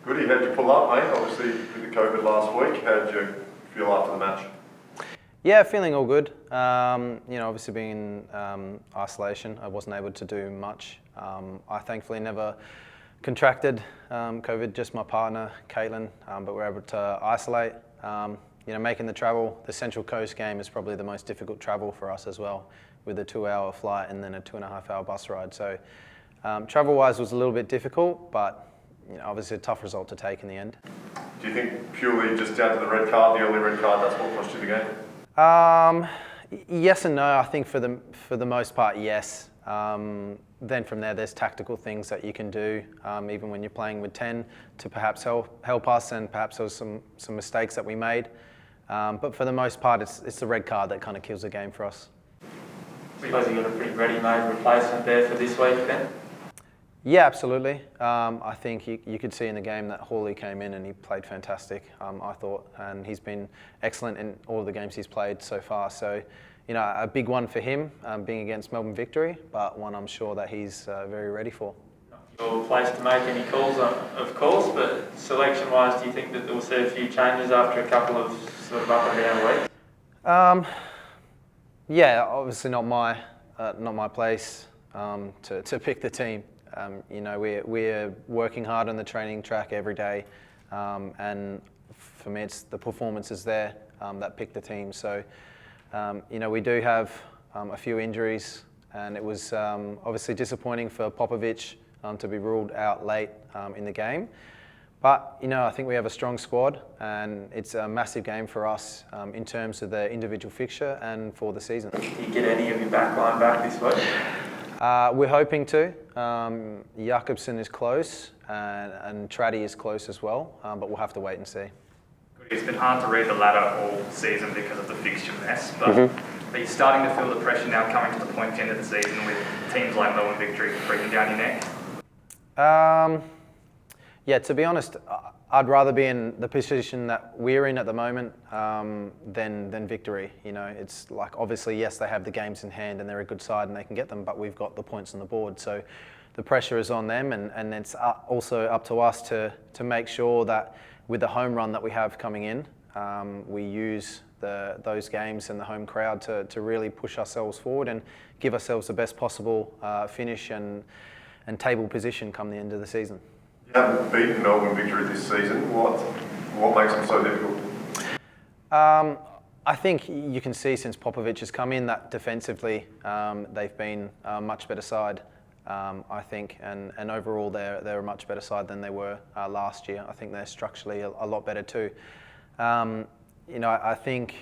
Goody, how'd you pull up, mate? Obviously with the COVID last week, how'd you feel after the match? Yeah, feeling all good. Obviously being in isolation, I wasn't able to do much. I thankfully never contracted COVID, just my partner, Caitlin, but we're able to isolate. Making the travel, the Central Coast game is probably the most difficult travel for us as well, with a 2-hour flight and then a 2.5-hour bus ride. So travel-wise was a little bit difficult, but obviously a tough result to take in the end. Do you think purely just down to the red card, the early red card, that's what cost you the game? Yes and no. I think for the most part, yes. Then from there, there's tactical things that you can do, even when you're playing with 10, to perhaps help us, and perhaps there was some mistakes that we made. But for the most part, it's the red card that kind of kills the game for us. I suppose you got a pretty ready-made replacement there for this week then? Yeah, absolutely. I think you could see in the game that Hawley came in and he played fantastic, I thought, and he's been excellent in all of the games he's played so far. So, a big one for him, being against Melbourne Victory, but one I'm sure that he's very ready for. Your place to make any calls, of course, but selection-wise, do you think that we'll see a few changes after a couple of sort of up and down weeks? Yeah, obviously not my place to pick the team. We're working hard on the training track every day, and for me, it's the performances there that pick the team. So, we do have a few injuries, and it was obviously disappointing for Popovic to be ruled out late in the game. But, I think we have a strong squad, and it's a massive game for us in terms of the individual fixture and for the season. Do you get any of your backline back this week? We're hoping to. Jakobsen is close, and Traddy is close as well, but we'll have to wait and see. It's been hard to read the ladder all season because of the fixture mess, but are you starting to feel the pressure now coming to the point end of the season with teams like Melbourne Victory breathing down your neck? Yeah, to be honest, I'd rather be in the position that we're in at the moment than Victory. It's like, obviously, yes, they have the games in hand and they're a good side and they can get them, but we've got the points on the board. So the pressure is on them, and it's also up to us to make sure that with the home run that we have coming in, we use those games and the home crowd to really push ourselves forward and give ourselves the best possible finish and table position come the end of the season. You haven't beaten Melbourne Victory this season. What makes them so difficult? I think you can see since Popovic has come in that defensively they've been a much better side, I think, and overall they're a much better side than they were last year. I think they're structurally a lot better too. I think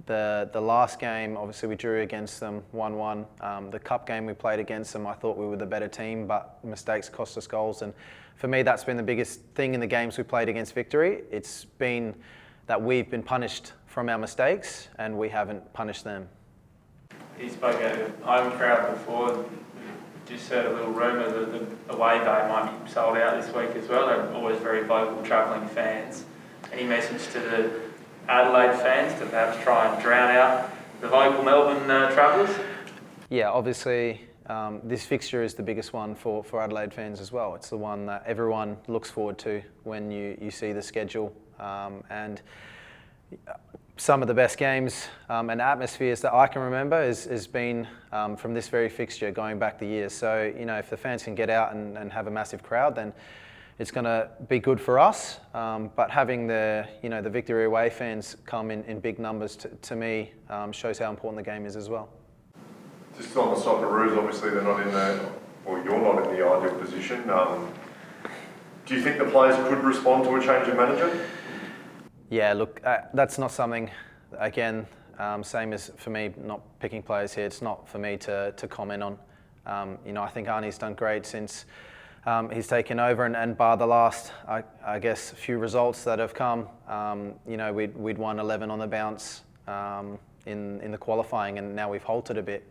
the last game, obviously we drew against them 1-1. The cup game we played against them, I thought we were the better team, but mistakes cost us goals. And for me, that's been the biggest thing in the games we played against Victory. It's been that we've been punished from our mistakes and we haven't punished them. You spoke at a home crowd before. Just heard a little rumour that the away day might be sold out this week as well. They're always very vocal travelling fans. Any message to the Adelaide fans to perhaps try and drown out the vocal Melbourne travellers? Yeah, obviously this fixture is the biggest one for Adelaide fans as well. It's the one that everyone looks forward to when you see the schedule, and some of the best games and atmospheres that I can remember has been from this very fixture going back the years. So, if the fans can get out and have a massive crowd, then it's going to be good for us. But having the Victory away fans come in big numbers to me shows how important the game is as well. Just on the Socceroos, obviously they're not in you're not in the ideal position. Do you think the players could respond to a change of manager? Yeah, look, that's not something, again, same as for me not picking players here, it's not for me to comment on. I think Arnie's done great since he's taken over, and bar the last, I guess, few results that have come, we'd won 11 on the bounce in the qualifying, and now we've halted a bit.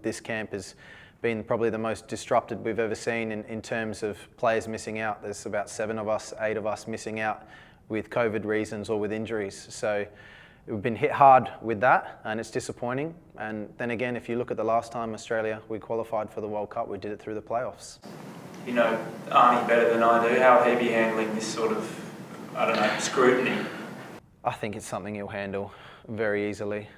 This camp has been probably the most disrupted we've ever seen in terms of players missing out. There's about 8 of us missing out with COVID reasons or with injuries. So we've been hit hard with that, and it's disappointing. And then again, if you look at the last time we qualified for the World Cup, we did it through the playoffs. you know Arnie better than I do. How would he be handling this sort of, I don't know, scrutiny? I think it's something he'll handle very easily.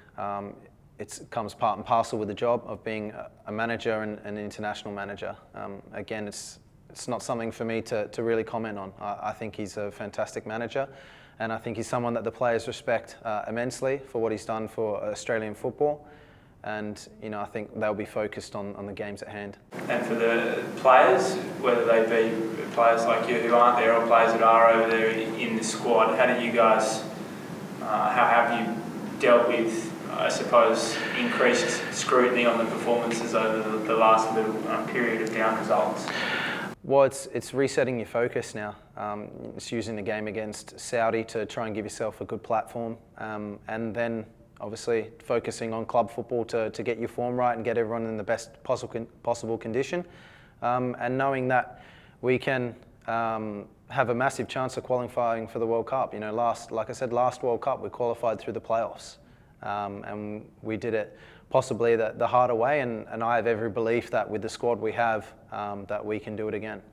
It comes part and parcel with the job of being a manager and an international manager. Again, it's not something for me to really comment on. I think he's a fantastic manager, and I think he's someone that the players respect immensely for what he's done for Australian football. And I think they'll be focused on the games at hand. And for the players, whether they be players like you who aren't there or players that are over there in the squad, how do you guys, how have you dealt with, I suppose, increased scrutiny on the performances over the last little period of down results? Well, it's resetting your focus now. It's using the game against Saudi to try and give yourself a good platform, and then obviously focusing on club football to get your form right and get everyone in the best possible condition, and knowing that we can have a massive chance of qualifying for the World Cup. Like I said, last World Cup we qualified through the playoffs, and we did it possibly the harder way, and I have every belief that with the squad we have, that we can do it again.